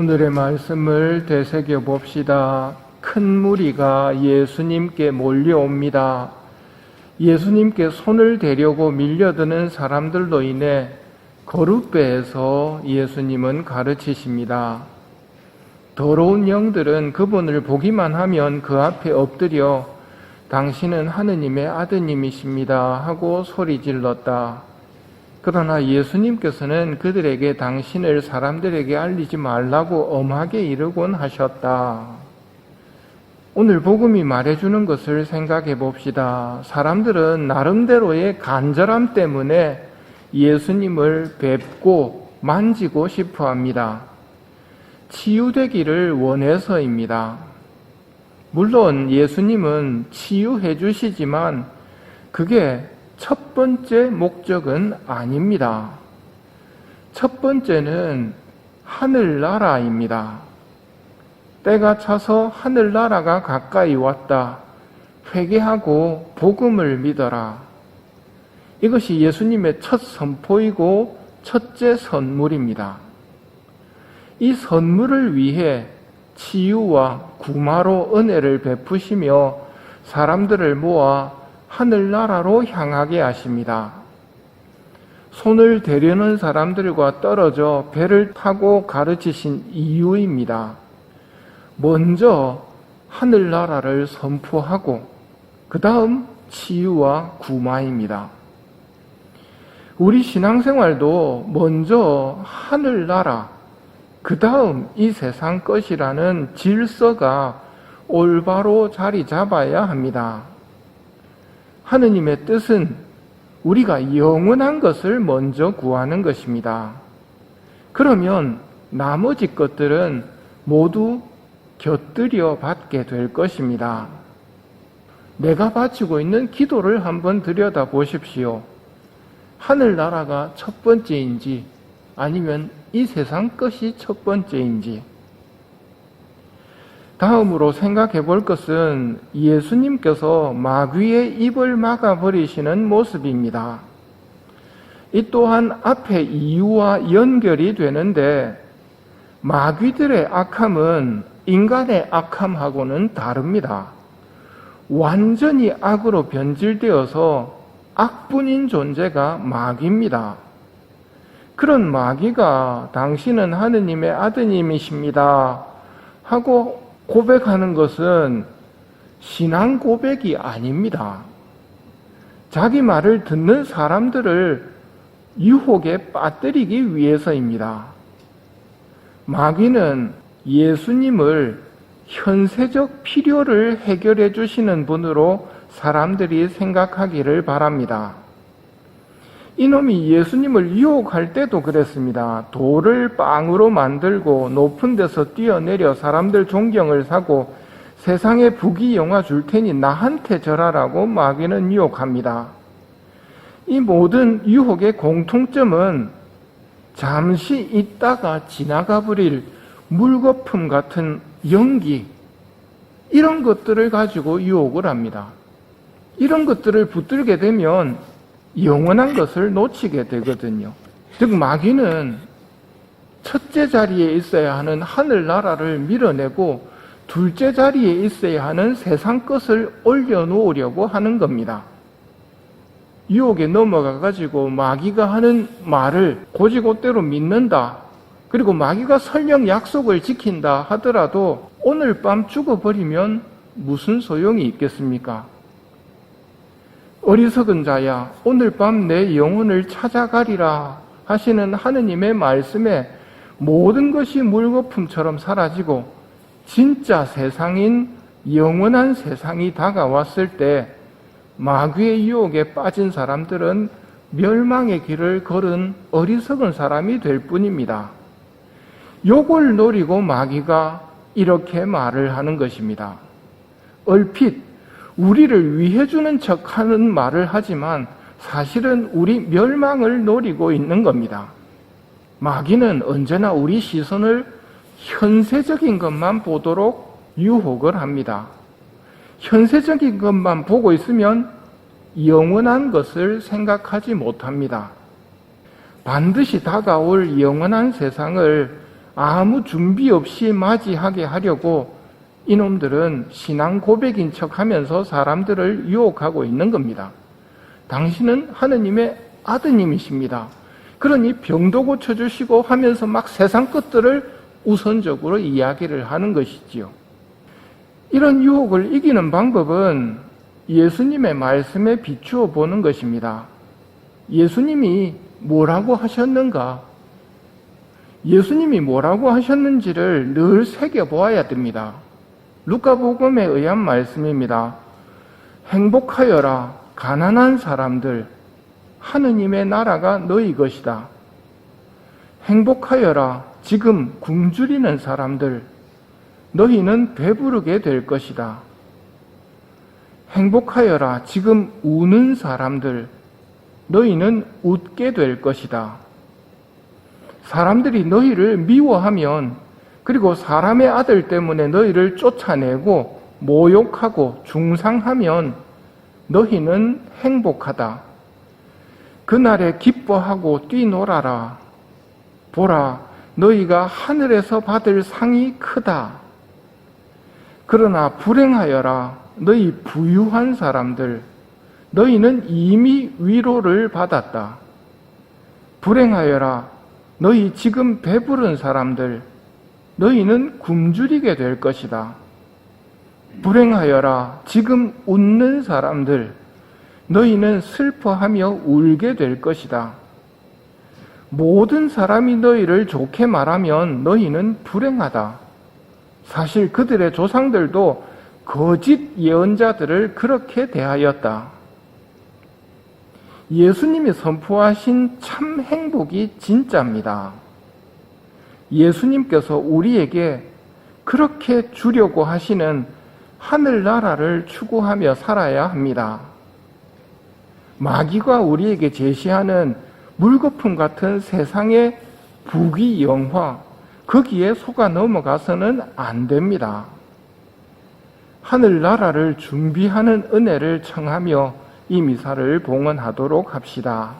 오늘의 말씀을 되새겨 봅시다. 큰 무리가 예수님께 몰려옵니다. 예수님께 손을 대려고 밀려드는 사람들로 인해 거룻배에서 예수님은 가르치십니다. 더러운 영들은 그분을 보기만 하면 그 앞에 엎드려 당신은 하느님의 아드님이십니다 하고 소리 질렀다. 그러나 예수님께서는 그들에게 당신을 사람들에게 알리지 말라고 엄하게 이르곤 하셨다. 오늘 복음이 말해주는 것을 생각해 봅시다. 사람들은 나름대로의 간절함 때문에 예수님을 뵙고 만지고 싶어 합니다. 치유되기를 원해서입니다. 물론 예수님은 치유해 주시지만 그게 첫 번째 목적은 아닙니다. 첫 번째는 하늘나라입니다. 때가 차서 하늘나라가 가까이 왔다. 회개하고 복음을 믿어라. 이것이 예수님의 첫 선포이고 첫째 선물입니다. 이 선물을 위해 치유와 구마로 은혜를 베푸시며 사람들을 모아 하늘나라로 향하게 하십니다. 손을 대려는 사람들과 떨어져 배를 타고 가르치신 이유입니다. 먼저 하늘나라를 선포하고 그 다음 치유와 구마입니다. 우리 신앙생활도 먼저 하늘나라, 그 다음 이 세상 것이라는 질서가 올바로 자리 잡아야 합니다. 하느님의 뜻은 우리가 영원한 것을 먼저 구하는 것입니다. 그러면 나머지 것들은 모두 곁들여 받게 될 것입니다. 내가 바치고 있는 기도를 한번 들여다 보십시오. 하늘나라가 첫 번째인지 아니면 이 세상 것이 첫 번째인지. 다음으로 생각해 볼 것은 예수님께서 마귀의 입을 막아버리시는 모습입니다. 이 또한 앞의 이유와 연결이 되는데 마귀들의 악함은 인간의 악함하고는 다릅니다. 완전히 악으로 변질되어서 악분인 존재가 마귀입니다. 그런 마귀가 당신은 하느님의 아드님이십니다 하고 고백하는 것은 신앙 고백이 아닙니다. 자기 말을 듣는 사람들을 유혹에 빠뜨리기 위해서입니다. 마귀는 예수님을 현세적 필요를 해결해 주시는 분으로 사람들이 생각하기를 바랍니다. 이놈이 예수님을 유혹할 때도 그랬습니다. 돌을 빵으로 만들고 높은 데서 뛰어내려 사람들 존경을 사고 세상에 부귀영화 줄 테니 나한테 절하라고 마귀는 유혹합니다. 이 모든 유혹의 공통점은 잠시 있다가 지나가 버릴 물거품 같은 연기, 이런 것들을 가지고 유혹을 합니다. 이런 것들을 붙들게 되면 영원한 것을 놓치게 되거든요. 즉 마귀는 첫째 자리에 있어야 하는 하늘나라를 밀어내고 둘째 자리에 있어야 하는 세상 것을 올려놓으려고 하는 겁니다. 유혹에 넘어가가지고 마귀가 하는 말을 곧이곧대로 믿는다. 그리고 마귀가 설령 약속을 지킨다 하더라도 오늘 밤 죽어버리면 무슨 소용이 있겠습니까? 어리석은 자야, 오늘 밤 내 영혼을 찾아가리라 하시는 하느님의 말씀에 모든 것이 물거품처럼 사라지고 진짜 세상인 영원한 세상이 다가왔을 때 마귀의 유혹에 빠진 사람들은 멸망의 길을 걸은 어리석은 사람이 될 뿐입니다. 요걸 노리고 마귀가 이렇게 말을 하는 것입니다. 얼핏 우리를 위해 주는 척하는 말을 하지만 사실은 우리 멸망을 노리고 있는 겁니다. 마귀는 언제나 우리 시선을 현세적인 것만 보도록 유혹을 합니다. 현세적인 것만 보고 있으면 영원한 것을 생각하지 못합니다. 반드시 다가올 영원한 세상을 아무 준비 없이 맞이하게 하려고 이놈들은 신앙 고백인 척 하면서 사람들을 유혹하고 있는 겁니다. 당신은 하느님의 아드님이십니다. 그러니 병도 고쳐주시고 하면서 막 세상 것들을 우선적으로 이야기를 하는 것이지요. 이런 유혹을 이기는 방법은 예수님의 말씀에 비추어 보는 것입니다. 예수님이 뭐라고 하셨는가? 예수님이 뭐라고 하셨는지를 늘 새겨보아야 됩니다. 루카복음에 의한 말씀입니다. 행복하여라 가난한 사람들, 하느님의 나라가 너희 것이다. 행복하여라 지금 굶주리는 사람들, 너희는 배부르게 될 것이다. 행복하여라 지금 우는 사람들, 너희는 웃게 될 것이다. 사람들이 너희를 미워하면, 그리고 사람의 아들 때문에 너희를 쫓아내고 모욕하고 중상하면 너희는 행복하다. 그날에 기뻐하고 뛰놀아라. 보라, 너희가 하늘에서 받을 상이 크다. 그러나 불행하여라 너희 부유한 사람들, 너희는 이미 위로를 받았다. 불행하여라 너희 지금 배부른 사람들, 너희는 굶주리게 될 것이다. 불행하여라 지금 웃는 사람들, 너희는 슬퍼하며 울게 될 것이다. 모든 사람이 너희를 좋게 말하면 너희는 불행하다. 사실 그들의 조상들도 거짓 예언자들을 그렇게 대하였다. 예수님이 선포하신 참 행복이 진짜입니다. 예수님께서 우리에게 그렇게 주려고 하시는 하늘나라를 추구하며 살아야 합니다. 마귀가 우리에게 제시하는 물거품 같은 세상의 부귀 영화, 거기에 속아 넘어가서는 안 됩니다. 하늘나라를 준비하는 은혜를 청하며 이 미사를 봉헌하도록 합시다.